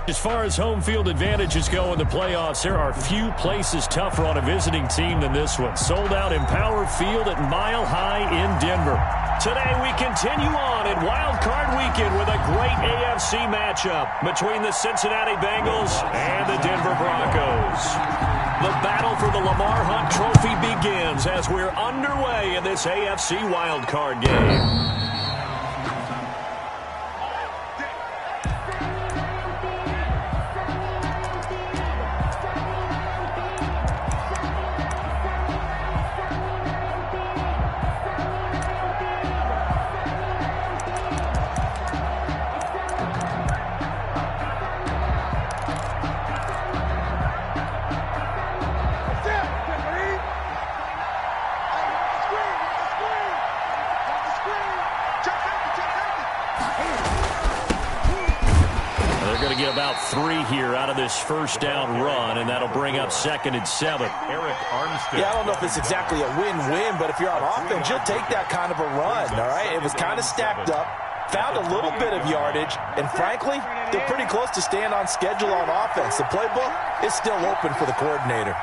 As far as home field advantages go in the playoffs, there are few places tougher on a visiting team than this one. Sold out Empower Field at Mile High in Denver. Today we continue on in Wild Card Weekend with a great AFC matchup between the Cincinnati Bengals and the Denver Broncos. The battle for the Lamar Hunt Trophy begins as we're underway in this AFC Wild Card game. Get about 3 here out of this first down run, and that'll bring up 2nd and 7. Eric Armstead. Yeah, I don't know if it's exactly a win-win, but if you're on offense, you'll take that kind of a run, all right? It was kind of stacked up, found a little bit of yardage, and frankly, they're pretty close to staying on schedule on offense. The playbook is still open for the coordinator.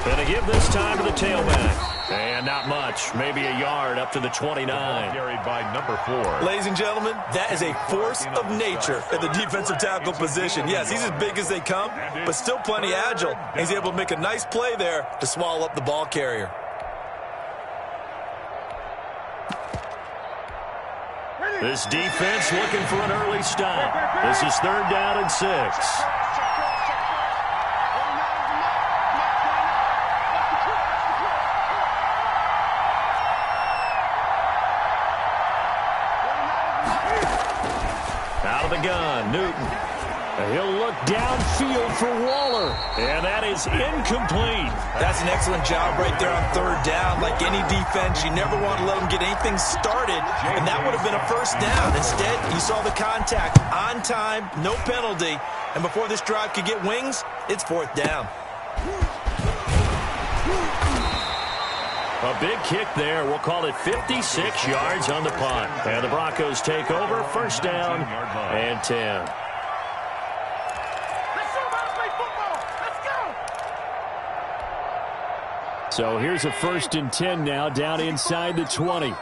Gonna give this time to the tailback. And not much, maybe a yard up to the 29. Carried by number 4. Ladies and gentlemen, that is a force of nature at the defensive tackle position. Yes, he's as big as they come, but still plenty agile. He's able to make a nice play there to swallow up the ball carrier. This defense looking for an early stop. This is 3rd down and 6. Gun, Newton. He'll look downfield for Waller, and that is incomplete. That's an excellent job right there on 3rd down. Like any defense, you never want to let them get anything started, and that would have been a first down. Instead, you saw the contact on time, no penalty, and before this drive could get wings, it's 4th down. A big kick there. We'll call it 56 yards on the punt. And the Broncos take over. 1st down and 10. So here's a 1st and 10 now down inside the 20.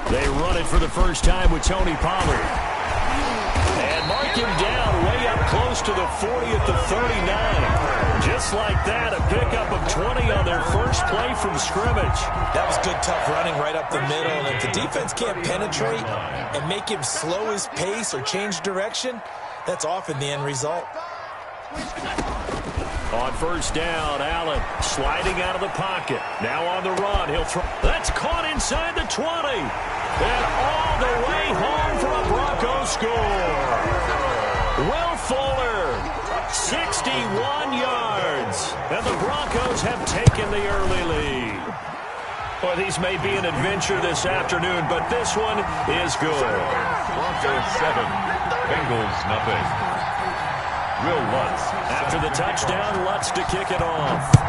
They run it for the first time with Tony Pollard. And mark him down way up close to the 40 at the 39. Just like that, a pickup of 20 on their first play from scrimmage. That was good, tough running right up the middle. And if the defense can't penetrate and make him slow his pace or change direction, that's often the end result. On 1st down, Allen sliding out of the pocket. Now on the run, he'll throw. That's caught inside the 20. And all the way home for a Broncos score. Will Fuller, 61 yards. And the Broncos have taken the early lead. Well, these may be an adventure this afternoon, but this one is good. Broncos 7, Bengals nothing. Will Lutz. After the touchdown, Lutz to kick it off.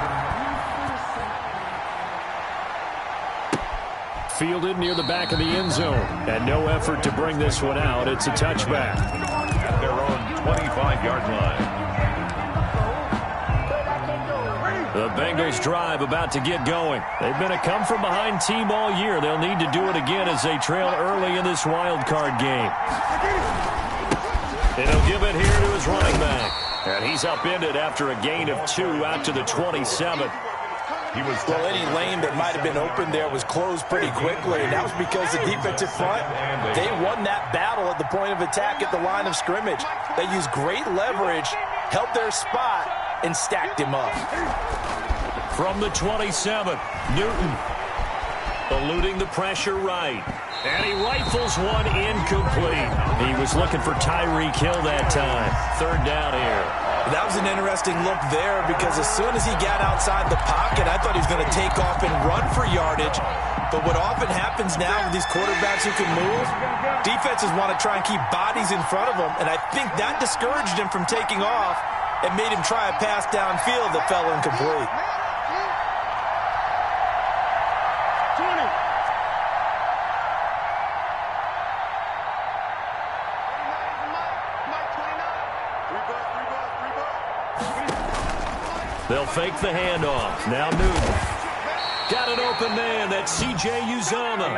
Fielded near the back of the end zone. And no effort to bring this one out. It's a touchback. At their own 25-yard line. The Bengals drive about to get going. They've been a come-from-behind team all year. They'll need to do it again as they trail early in this wild card game. And he'll give it here to his running back. And he's upended after a gain of 2 out to the 27. Well, any lane that might have been open there was closed pretty quickly, and that was because the defensive front, they won that battle at the point of attack at the line of scrimmage. They used great leverage, held their spot, and stacked him up. From the 27, Newton eluding the pressure right. And he rifles one incomplete. He was looking for Tyreek Hill that time. 3rd down here. That was an interesting look there because as soon as he got outside the pocket, I thought he was going to take off and run for yardage. But what often happens now with these quarterbacks who can move, defenses want to try and keep bodies in front of them, and I think that discouraged him from taking off and made him try a pass downfield that fell incomplete. They'll fake the handoff. Now Newton. Got an open man. That's C.J. Uzomah.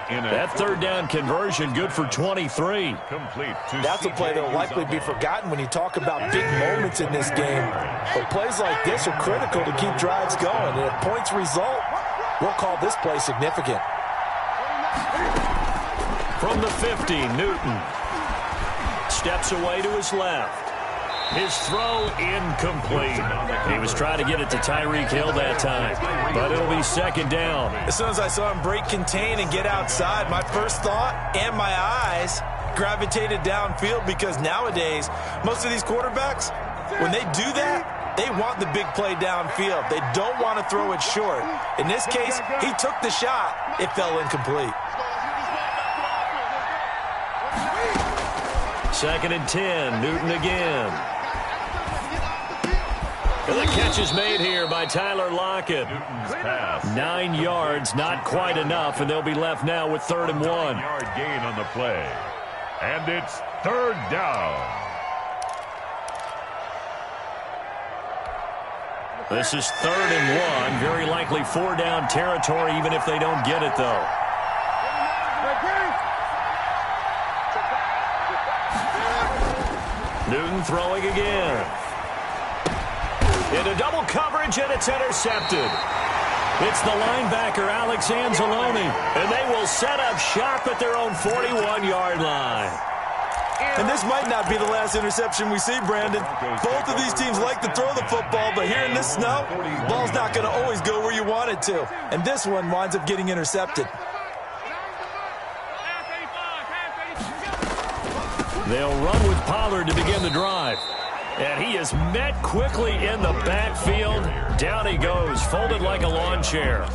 That third down conversion good for 23. Complete. That's a play that will likely be forgotten when you talk about big moments in this game. But plays like this are critical to keep drives going. And if points result, we'll call this play significant. From the 50, Newton steps away to his left. His throw incomplete. He was trying to get it to Tyreek Hill that time, but it'll be second down. As soon as I saw him break contain and get outside, my first thought and my eyes gravitated downfield, because nowadays, most of these quarterbacks, when they do that, they want the big play downfield. They don't want to throw it short. In this case, he took the shot. It fell incomplete. Second and 10, Newton again. And the catch is made here by Tyler Lockett. 9 yards, not quite enough, and they'll be left now with 3rd and 1. 1-yard gain on the play. And it's 3rd down. This is 3rd and 1. Very likely 4-down territory, even if they don't get it, though. Newton throwing again. Into double coverage, and it's intercepted. It's the linebacker, Alex Anzalone, and they will set up shop at their own 41-yard line. And this might not be the last interception we see, Brandon. Both of these teams like to throw the football, but here in this snow, ball's not going to always go where you want it to. And this one winds up getting intercepted. They'll run with Pollard to begin the drive. And he is met quickly in the backfield. Down he goes, folded like a lawn chair.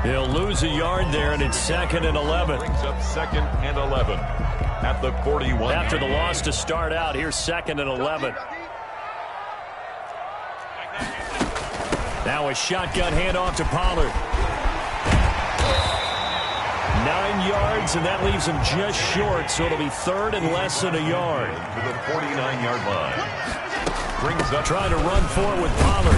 He'll lose a yard there, and it's 2nd and 11. Brings up 2nd and 11 at the 41. After the loss to start out, here's 2nd and 11. Now a shotgun handoff to Pollard. 9 yards, and that leaves him just short, so it'll be 3rd and less than a yard. To the 49-yard line. Brings up. Trying to run for it with Pollard.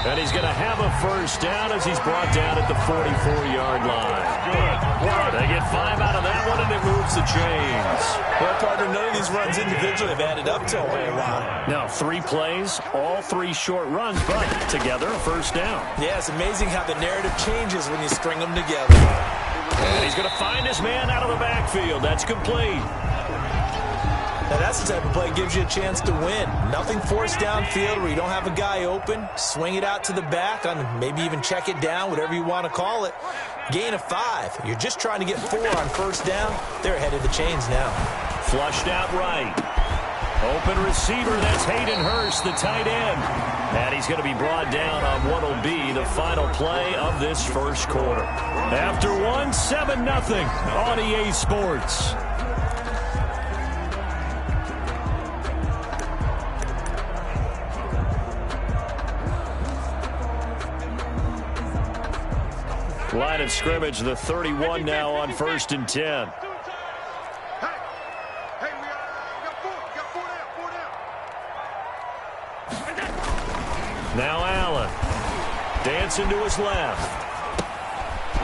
And he's going to have a first down as he's brought down at the 44-yard line. Good. They get 5 out of that one, and it moves the chains. Well, partner, none of these runs individually have added up to a whole lot. Now, 3 plays, all 3 short runs, but together, a first down. Yeah, it's amazing how the narrative changes when you string them together. And he's going to find his man out of the backfield. That's complete. Now, that's the type of play that gives you a chance to win. Nothing forced downfield where you don't have a guy open. Swing it out to the back, on maybe even check it down, whatever you want to call it. Gain of 5. You're just trying to get 4 on first down. They're ahead of the chains now. Flushed out right. Open receiver, that's Hayden Hurst, the tight end. And he's going to be brought down on what will be the final play of this first quarter. After 1, 7-0 on EA Sports. Line of scrimmage, the 31 now on 1st and 10. Now Allen. Dancing to his left.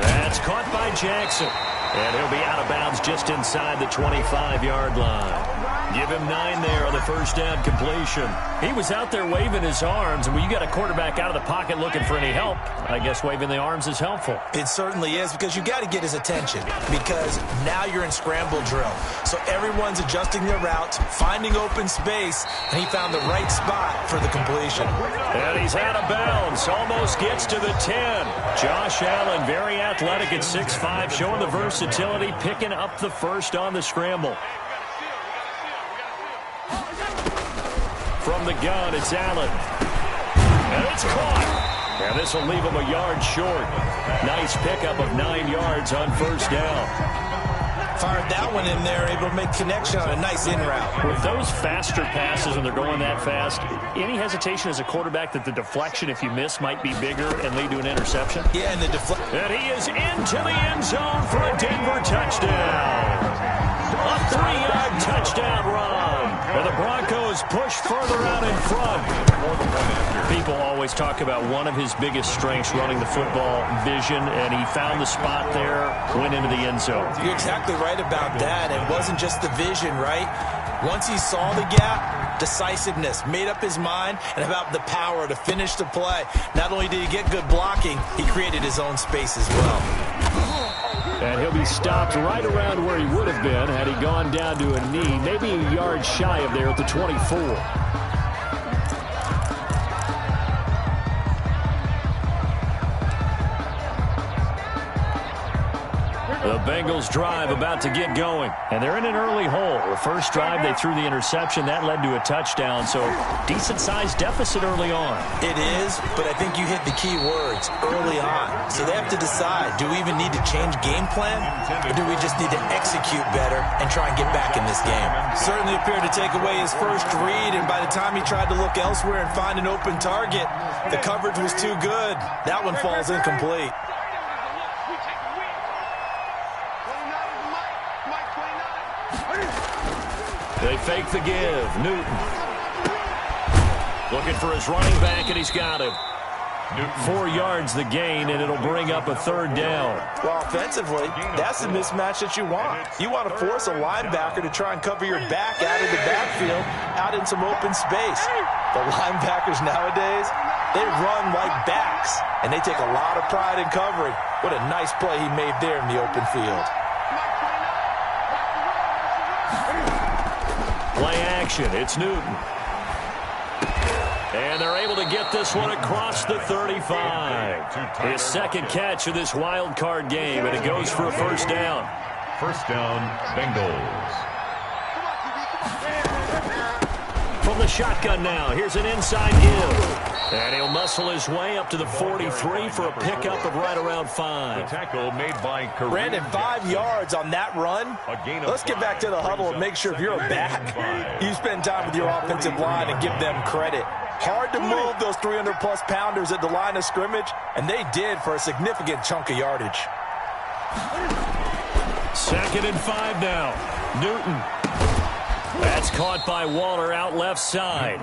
That's caught by Jackson. And he'll be out of bounds just inside the 25-yard line. Give him 9 there on the first down completion. He was out there waving his arms, and when you got a quarterback out of the pocket looking for any help, I guess waving the arms is helpful. It certainly is, because you got to get his attention, because now you're in scramble drill. So everyone's adjusting their routes, finding open space, and he found the right spot for the completion. And he's out of bounds, almost gets to the 10. Josh Allen, very athletic at 6'5", showing the versatility, picking up the first on the scramble. From the gun, it's Allen. And it's caught. And this will leave him a yard short. Nice pickup of 9 yards on first down. Fired that one in there, able to make connection on a nice in route. With those faster passes and they're going that fast, any hesitation as a quarterback that the deflection, if you miss, might be bigger and lead to an interception? Yeah, and the deflection. And he is into the end zone for a Denver touchdown. A 3-yard touchdown run. And the Broncos push further out in front. People always talk about one of his biggest strengths running the football, vision, and he found the spot there, went into the end zone. You're exactly right about that. It wasn't just the vision, right? Once he saw the gap, decisiveness, made up his mind, and about the power to finish the play. Not only did he get good blocking, he created his own space as well. And he'll be stopped right around where he would have been had he gone down to a knee, maybe a yard shy of there at the 24. The Bengals drive about to get going, and they're in an early hole. The first drive, they threw the interception. That led to a touchdown, so decent-sized deficit early on. It is, but I think you hit the key words, early on. So they have to decide, do we even need to change game plan, or do we just need to execute better and try and get back in this game? Certainly appeared to take away his first read, and by the time he tried to look elsewhere and find an open target, the coverage was too good. That one falls incomplete. They fake the give. Newton. Looking for his running back, and he's got him. 4 yards the gain, and it'll bring up a third down. Well, offensively, that's the mismatch that you want. You want to force a linebacker to try and cover your back out of the backfield, out in some open space. The linebackers nowadays, they run like backs, and they take a lot of pride in covering. What a nice play he made there in the open field. Play action. It's Newton. And they're able to get this one across the 35. His second catch of this wild card game, and it goes for a first down. First down, Bengals. From the shotgun now, here's an inside give. And he'll muscle his way up to the 43 for a pickup of right around 5. The tackle made by Kareem. Brandon, 5 yards on that run. Let's get back to the huddle and make sure if you're a back, you spend time with your offensive line and give them credit. Hard to move those 300-plus pounders at the line of scrimmage, and they did for a significant chunk of yardage. 2nd and 5 now. Newton. That's caught by Waller out left side.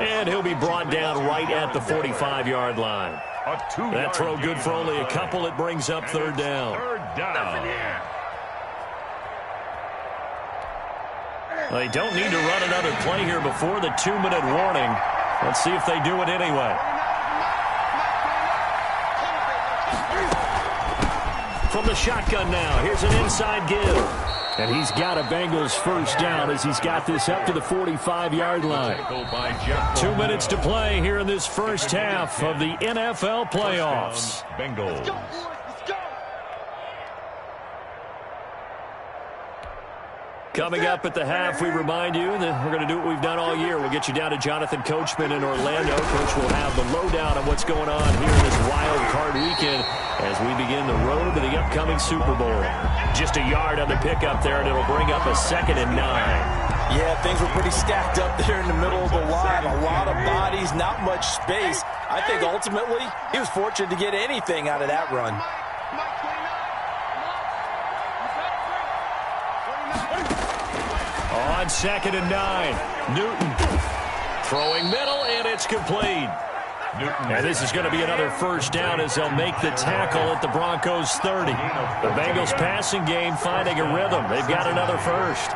And he'll be brought down right at the 45-yard line. That throw good for only a couple. It brings up third down. They don't need to run another play here before the 2-minute warning. Let's see if they do it anyway. From the shotgun now, here's an inside give. And he's got a Bengals first down as he's got this up to the 45-yard line. 2 minutes to play here in this first half of the NFL playoffs. Bengals. Coming up at the half, we remind you that we're going to do what we've done all year. We'll get you down to Jonathan Coachman in Orlando. Coach will have the lowdown on what's going on here in this wild card weekend as we begin the road to the upcoming Super Bowl. Just a yard on the pickup there, and it'll bring up a 2nd and 9. Yeah, things were pretty stacked up there in the middle of the line. A lot of bodies, not much space. I think ultimately he was fortunate to get anything out of that run. On 2nd and 9, Newton throwing middle, and it's complete. And this is going to be another first down as they'll make the tackle at the Broncos 30. The Bengals passing game finding a rhythm. They've got another first.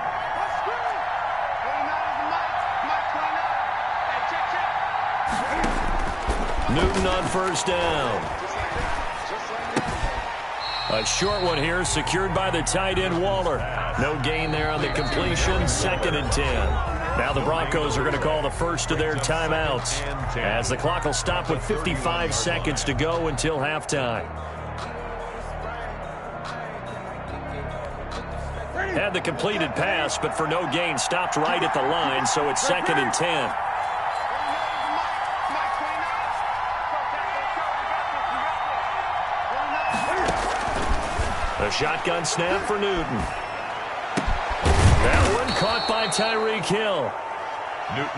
Newton on first down. A short one here, secured by the tight end Waller. No gain there on the completion, 2nd and 10. Now the Broncos are going to call the first of their timeouts as the clock will stop with 55 seconds to go until halftime. Had the completed pass, but for no gain, stopped right at the line, so it's 2nd and 10. A shotgun snap for Newton. That one caught by Tyreek Hill.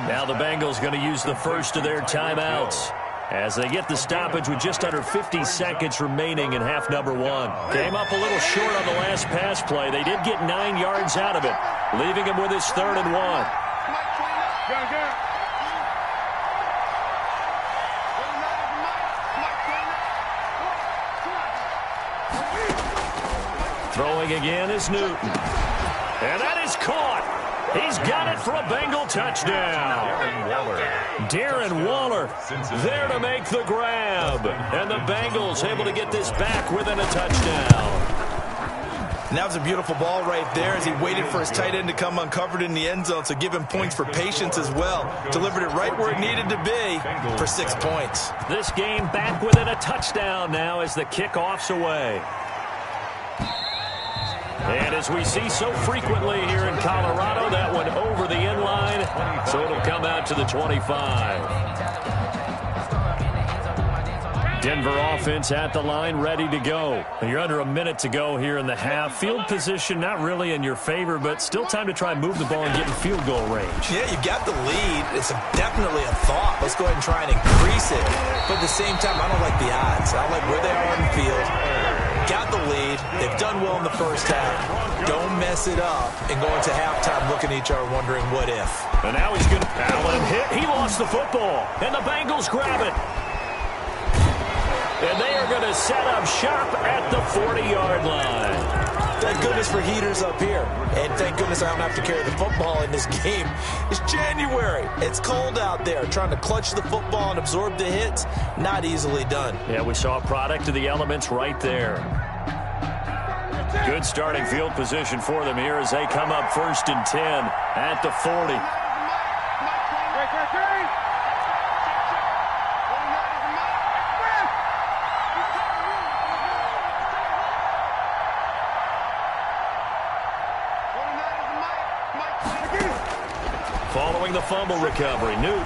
Now the Bengals going to use the first of their timeouts as they get the stoppage with just under 50 seconds remaining in half number 1. Came up a little short on the last pass play. They did get 9 yards out of it, leaving him with his 3rd and 1. Throwing again is Newton. And that is caught. He's got it for a Bengal touchdown. Darren Waller there to make the grab. And the Bengals able to get this back within a touchdown. And that was a beautiful ball right there as he waited for his tight end to come uncovered in the end zone, so give him points for patience as well. Delivered it right where it needed to be for 6 points. This game back within a touchdown now as the kickoff's away. And as we see so frequently here in Colorado, that one over the end line, so it'll come out to the 25. Denver offense at the line, ready to go. You're under a minute to go here in the half. Field position not really in your favor, but still time to try and move the ball and get in field goal range. Yeah, you got the lead. It's definitely a thought. Let's go ahead and try and increase it. But at the same time, I don't like the odds. I don't like where they are on the field. Got the lead. They've done well in the first half. Don't mess it up and go into halftime looking at each other wondering what if. And now he's going to Allen hit. He lost the football. And the Bengals grab it. And they are going to set up shop at the 40-yard line. Thank goodness for heaters up here. And thank goodness I don't have to carry the football in this game. It's January. It's cold out there. Trying to clutch the football and absorb the hits, not easily done. Yeah, we saw a product of the elements right there. Good starting field position for them here as they come up 1st and 10 at the 40. Following the fumble recovery, Newton.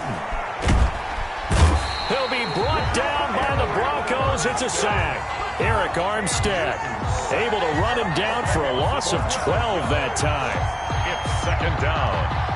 He'll be brought down by the Broncos. It's a sack. Eric Armstead able to run him down for a loss of 12 that time. It's 2nd down.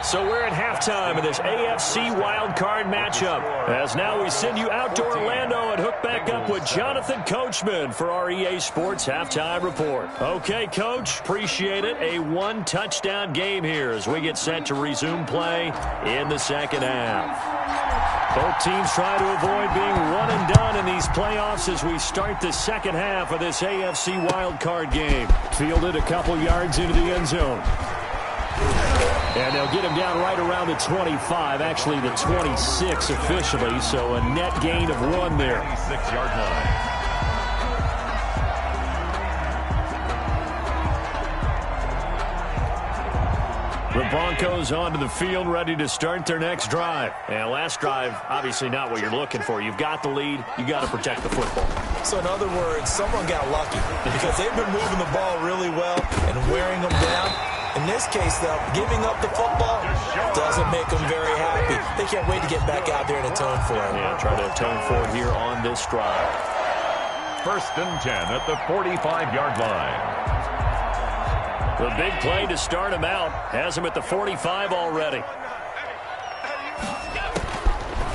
So we're at halftime of this AFC wildcard matchup. As now we send you out to Orlando and hook back up with Jonathan Coachman for our EA Sports Halftime Report. Okay, Coach, appreciate it. A 1-touchdown game here as we get set to resume play in the second half. Both teams try to avoid being one and done in these playoffs as we start the second half of this AFC wildcard game. Fielded a couple yards into the end zone. And they'll get him down right around the 25, actually the 26 officially, so a net gain of 1 there. 26-yard line. The Broncos onto the field, ready to start their next drive. And last drive, obviously not what you're looking for. You've got the lead. You got to protect the football. So in other words, someone got lucky because they've been moving the ball really well and wearing them down. In this case, though, giving up the football doesn't make them very happy. They can't wait to get back out there and atone for it. Yeah, try to atone for it here on this drive. 1st and 10 at the 45-yard line. The big play to start him out has him at the 45 already.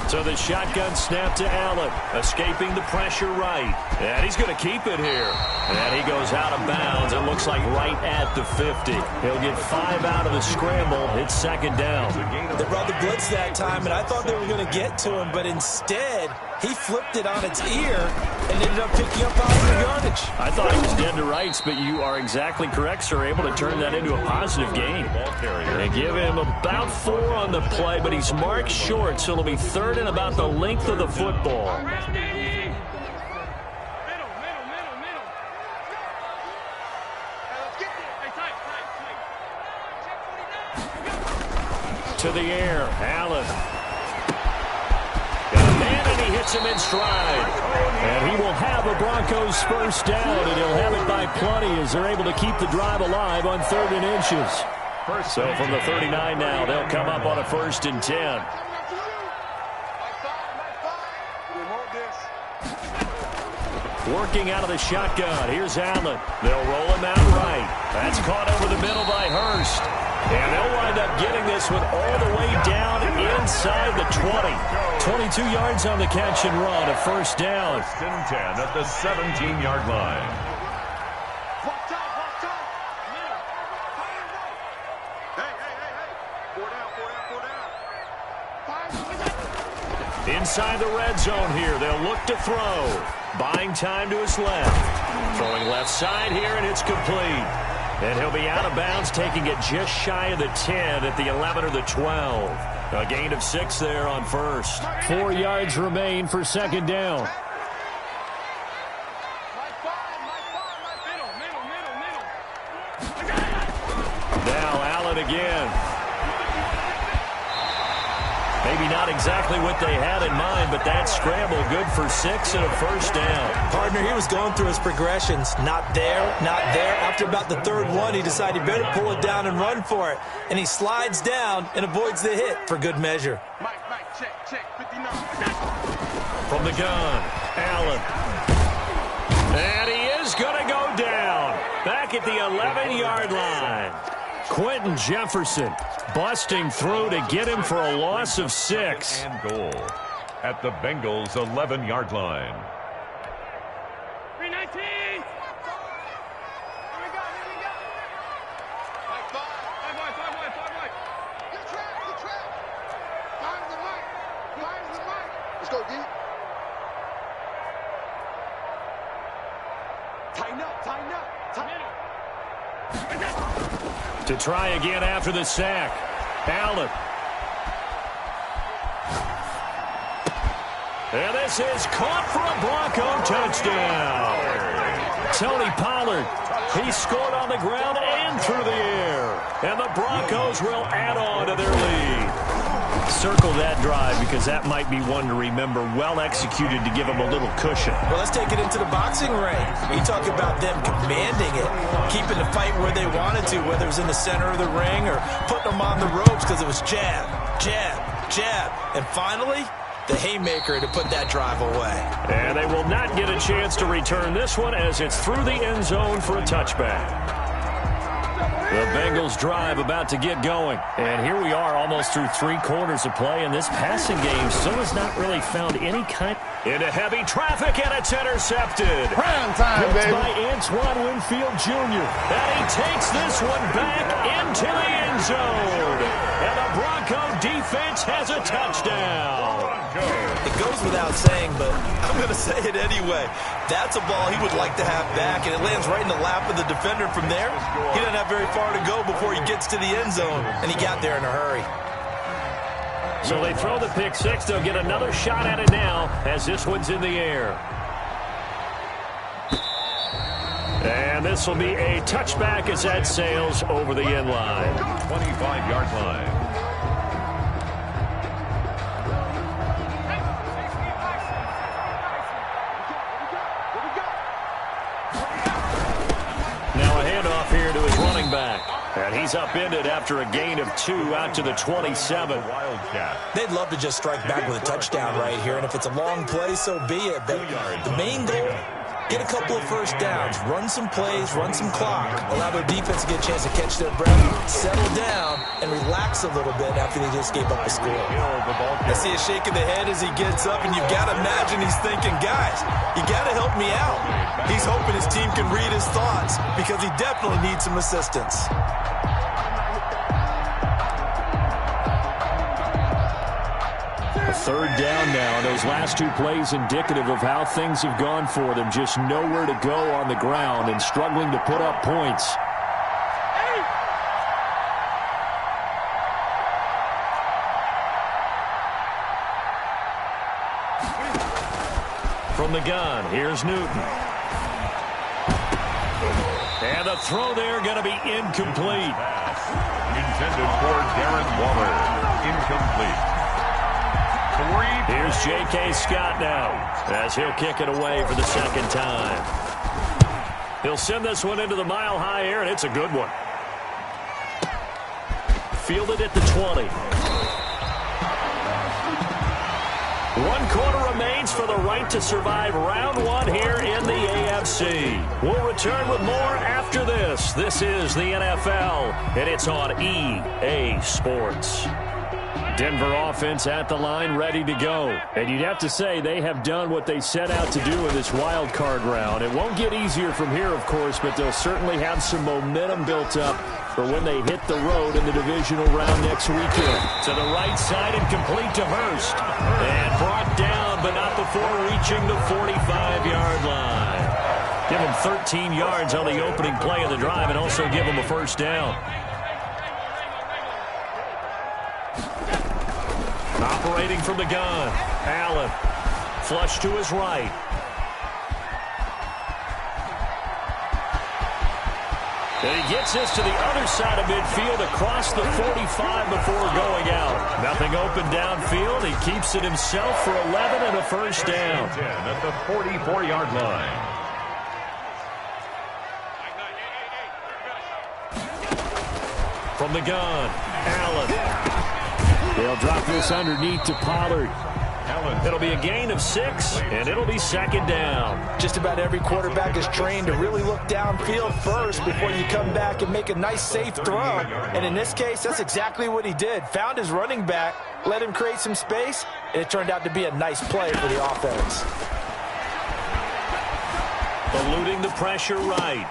So the shotgun snap to Allen, escaping the pressure right. And he's going to keep it here. And he goes out of bounds. It looks like right at the 50. He'll get 5 out of the scramble. It's 2nd down. They brought the blitz that time, and I thought they were going to get to him, but instead he flipped it on its ear and ended up picking up positive yardage. I thought he was dead to rights, but you are exactly correct, sir. Able to turn that into a positive gain. And give him about 4 on the play, but he's marked short, so it'll be 3rd and about the length of the football. To the air, Allen. Got a man, and he hits him in stride. And he will have a Broncos first down, and he'll have it by plenty as they're able to keep the drive alive on 3rd and inches. So from the 39 now, they'll come up on a 1st and 10. Working out of the shotgun. Here's Allen. They'll roll him out right. That's caught over the middle by Hurst. And they'll wind up getting this one all the way down inside the 20. 22 yards on the catch and run, a 1st down. 1st and 10 at the 17-yard line. Inside the red zone here, they'll look to throw. Buying time to his left. Throwing left side here, and it's complete. And he'll be out of bounds, taking it just shy of the 10 at the 11 or the 12. A gain of 6 there on first. 4 yards remain for second down. Now Allen again. Maybe not exactly what they had in mind, but that scramble good for 6 and a first down. Partner, he was going through his progressions. Not there, not there. After about the third one, he decided he better pull it down and run for it. And he slides down and avoids the hit for good measure. Check, 59. From the gun, Allen. And he is going to go down. Back at the 11-yard line. Quentin Jefferson busting through to get him for a loss of 6. And goal at the Bengals' 11-yard line. 319. Here we go. Five. Good trap. Find the mic. Let's go, D. Tighten up. To try again after the sack. Allen. And this is caught for a Bronco touchdown. Tony Pollard. He scored on the ground and through the air. And the Broncos will add on to their lead. Circle that drive because that might be one to remember. Well executed to give them a little cushion. Well, let's take it into the boxing ring. You talk about them commanding it, keeping the fight where they wanted to, whether it was in the center of the ring or putting them on the ropes because it was jab. And finally, the haymaker to put that drive away. And they will not get a chance to return this one as it's through the end zone for a touchback. The Bengals drive about to get going. And here we are almost through 3 quarters of play, and this passing game still has not really found any kind. Into heavy traffic, and it's intercepted. Prime time, baby. By Antoine Winfield Jr. And he takes this one back into the end zone. And the Bronco defense has a touchdown. It goes without saying, but I'm going to say it anyway. That's a ball he would like to have back, and it lands right in the lap of the defender from there. He doesn't have very far to go before he gets to the end zone, and he got there in a hurry. So they throw the pick 6. They'll get another shot at it now as this one's in the air. And this will be a touchback as that sails over the end line. 25-yard line. Now a handoff here to his running back. And he's upended after a gain of 2 out to the 27. Wildcat. They'd love to just strike back with a touchdown right here, and if it's a long play, so be it. But the main goal, get a couple of first downs, run some plays, run some clock, allow their defense to get a chance to catch their breath, settle down, and relax a little bit after they just gave up a score. I see a shake of the head as he gets up, and you've got to imagine he's thinking, guys, you got to help me out. He's hoping his team can read his thoughts because he definitely needs some assistance. Third down now. Those last 2 plays indicative of how things have gone for them. Just nowhere to go on the ground and struggling to put up points. From the gun, here's Newton. And the throw there going to be incomplete. Intended for Darren Waller. Incomplete. Here's J.K. Scott now as he'll kick it away for the second time. He'll send this one into the mile-high air, and it's a good one. Fielded at the 20. 1 quarter remains for the right to survive round 1 here in the AFC. We'll return with more after this. This is the NFL, and it's on EA Sports. Denver offense at the line, ready to go. And you'd have to say they have done what they set out to do in this wild card round. It won't get easier from here, of course, but they'll certainly have some momentum built up for when they hit the road in the divisional round next weekend. To the right side and complete to Hurst. And brought down, but not before reaching the 45-yard line. Give him 13 yards on the opening play of the drive and also give him a first down. Operating from the gun, Allen. Flush to his right. And he gets this to the other side of midfield across the 45 before going out. Nothing open downfield. He keeps it himself for 11 and a first down. 10 at the 44-yard line. From the gun, Allen. They'll drop this underneath to Pollard. It'll be a gain of 6, and it'll be second down. Just about every quarterback is trained to really look downfield first before you come back and make a nice, safe throw. And in this case, that's exactly what he did. Found his running back, let him create some space, and it turned out to be a nice play for the offense. Eluding the pressure right.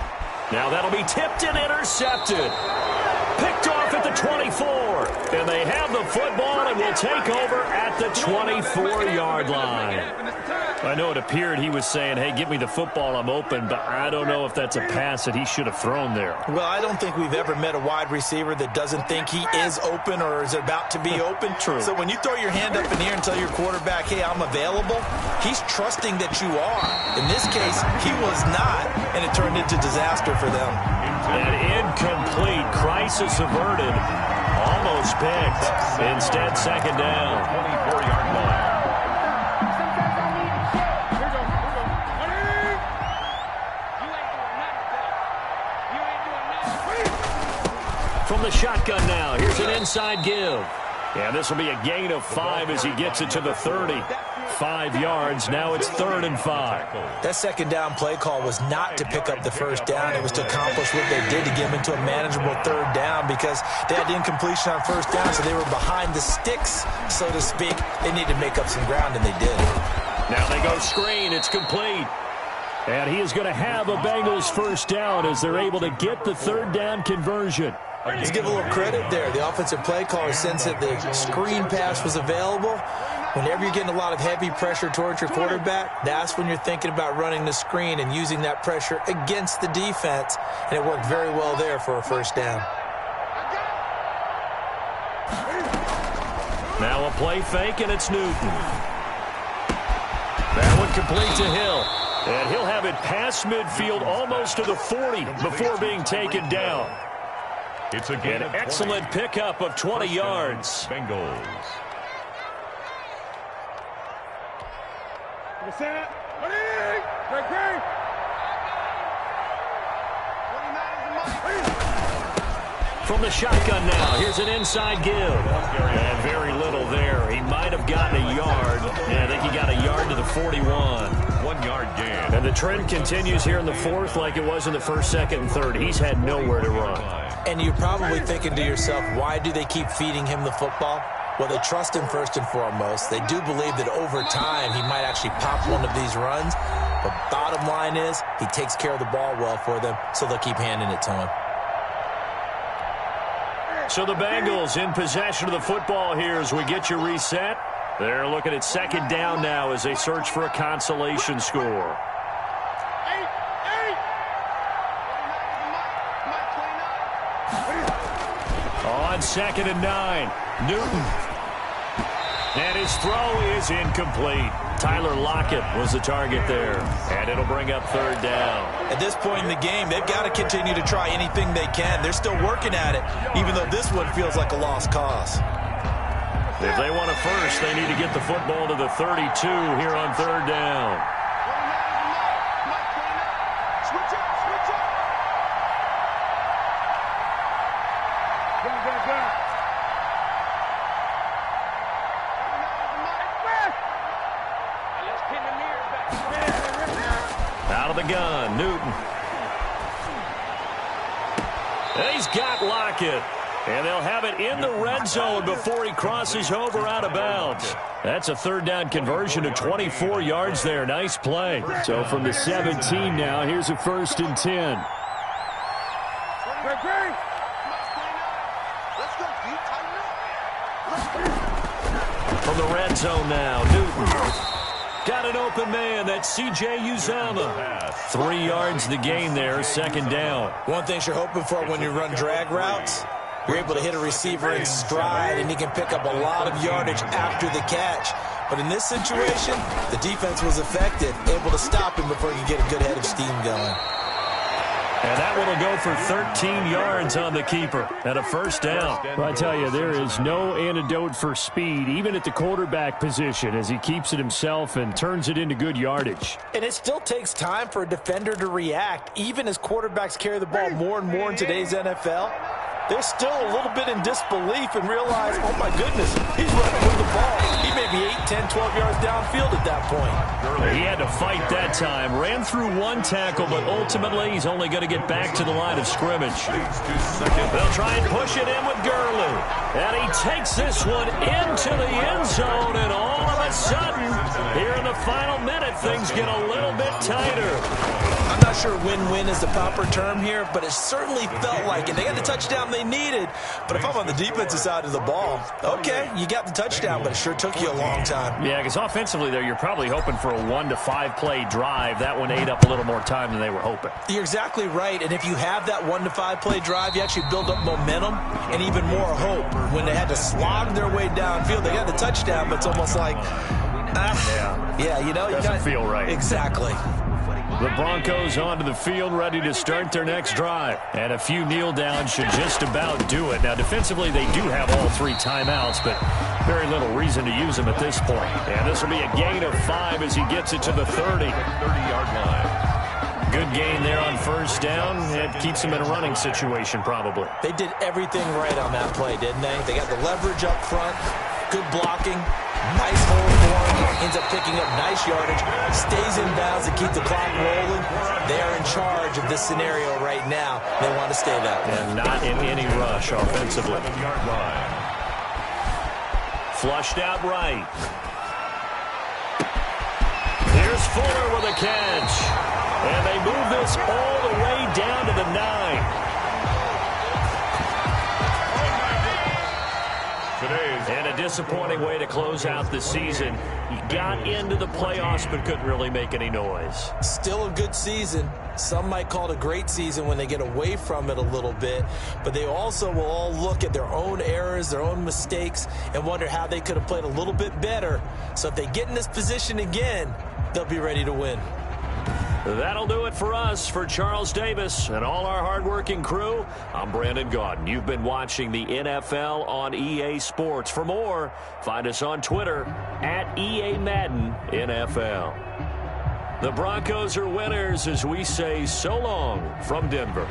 Now that'll be tipped and intercepted. Picked off at the 24. And they have the football and will take over at the 24-yard line. I know it appeared he was saying, hey, give me the football, I'm open, but I don't know if that's a pass that he should have thrown there. Well, I don't think we've ever met a wide receiver that doesn't think he is open or is about to be open. True. So when you throw your hand up in the air and tell your quarterback, hey, I'm available, he's trusting that you are. In this case, he was not, and it turned into disaster for them. An incomplete, crisis averted, almost picked. Instead, second down. 24-yard line. From the shotgun now, here's an inside give. And this will be a gain of 5 as he gets it to the 30. 5 yards, now it's 3rd and 5. That second down play call was not to pick up the first down. It was to accomplish what they did to get him into a manageable 3rd down because they had incompletion on first down, so they were behind the sticks, so to speak. They needed to make up some ground, and they did. Now they go screen. It's complete. And he is going to have a Bengals first down as they're able to get the 3rd down conversion. Let's give a little credit there. The offensive play caller sensed that the screen pass was available. Whenever you're getting a lot of heavy pressure towards your quarterback, that's when you're thinking about running the screen and using that pressure against the defense. And it worked very well there for a first down. Now a play fake, and it's Newton. That one complete to Hill. And he'll have it past midfield almost to the 40 before being taken down. It's a An excellent pickup of 20 yards. Bengals. From the shotgun now, here's an inside give. And very little there. He might have gotten a yard. Yeah, I think he got a yard to the 41. 1 yard gain. And the trend continues here in the 4th like it was in the 1st, 2nd, and 3rd. He's had nowhere to run. And you're probably thinking to yourself, why do they keep feeding him the football? Well, they trust him first and foremost. They do believe that over time he might actually pop one of these runs. But bottom line is he takes care of the ball well for them, so they'll keep handing it to him. So the Bengals in possession of the football here as we get you reset. They're looking at second down now as they search for a consolation score. On 2nd and 9, Newton. And his throw is incomplete. Tyler Lockett was the target there. And it'll bring up 3rd down. At this point in the game, they've got to continue to try anything they can. They're still working at it, even though this one feels like a lost cause. If they want a first, they need to get the football to the 32 here on 3rd down. Out of the gun, Newton. And he's got Lockett. And they'll have it in the red zone before he crosses over out of bounds. That's a 3rd down conversion of 24 yards there. Nice play. So from the 17 now, here's a 1st and 10. From the red zone now, Newton. Got an open man. That's C.J. Uzama. 3 yards the gain there, second down. One thing you're hoping for when you run drag routes, you're able to hit a receiver in stride, and he can pick up a lot of yardage after the catch. But in this situation, the defense was effective, able to stop him before he could get a good head of steam going. And that one will go for 13 yards on the keeper and a first down. Well, I tell you, there is no antidote for speed, even at the quarterback position, as he keeps it himself and turns it into good yardage. And it still takes time for a defender to react, even as quarterbacks carry the ball more and more in today's NFL. They're still a little bit in disbelief and realize, oh, my goodness, he's running with the ball. He may be 8, 10, 12 yards downfield at that point. He had to fight that time. Ran through one tackle, but ultimately he's only going to get back to the line of scrimmage. They'll try and push it in with Gurley. And he takes this one into the end zone, and all of a sudden, here in the final minute, things get a little bit tighter. I'm not sure win-win is the proper term here, but it certainly felt like it. They got the touchdown they needed, but if I'm on the defensive side of the ball, okay, you got the touchdown, but it sure took you a long time. Yeah, because offensively there, you're probably hoping for a 1 to 5 play drive. That one ate up a little more time than they were hoping. You're exactly right, and if you have that 1 to 5 play drive, you actually build up momentum and even more hope. When they had to slog their way downfield, they got the touchdown, but it's almost like, you know, doesn't feel right. Exactly. The Broncos onto the field, ready to start their next drive. And a few kneel downs should just about do it. Now, defensively, they do have all 3 timeouts, but very little reason to use them at this point. And this will be a gain of 5 as he gets it to the 30-yard line. Good gain there on first down. It keeps him in a running situation, probably. They did everything right on that play, didn't they? They got the leverage up front, good blocking, nice hold for him, ends up picking up nice yardage, stays in bounds to keep the clock rolling. They're in charge of this scenario right now. They want to stay that way. And not in any rush offensively. Flushed out right. Here's Fuller with a catch. And they move this all the way down to the 9. And a disappointing way to close out the season. He got into the playoffs but couldn't really make any noise. Still a good season. Some might call it a great season when they get away from it a little bit. But they also will all look at their own errors, their own mistakes, and wonder how they could have played a little bit better. So if they get in this position again, they'll be ready to win. That'll do it for us. For Charles Davis and all our hardworking crew, I'm Brandon Gaudin. You've been watching the NFL on EA Sports. For more, find us on Twitter at EA Madden NFL. The Broncos are winners as we say so long from Denver.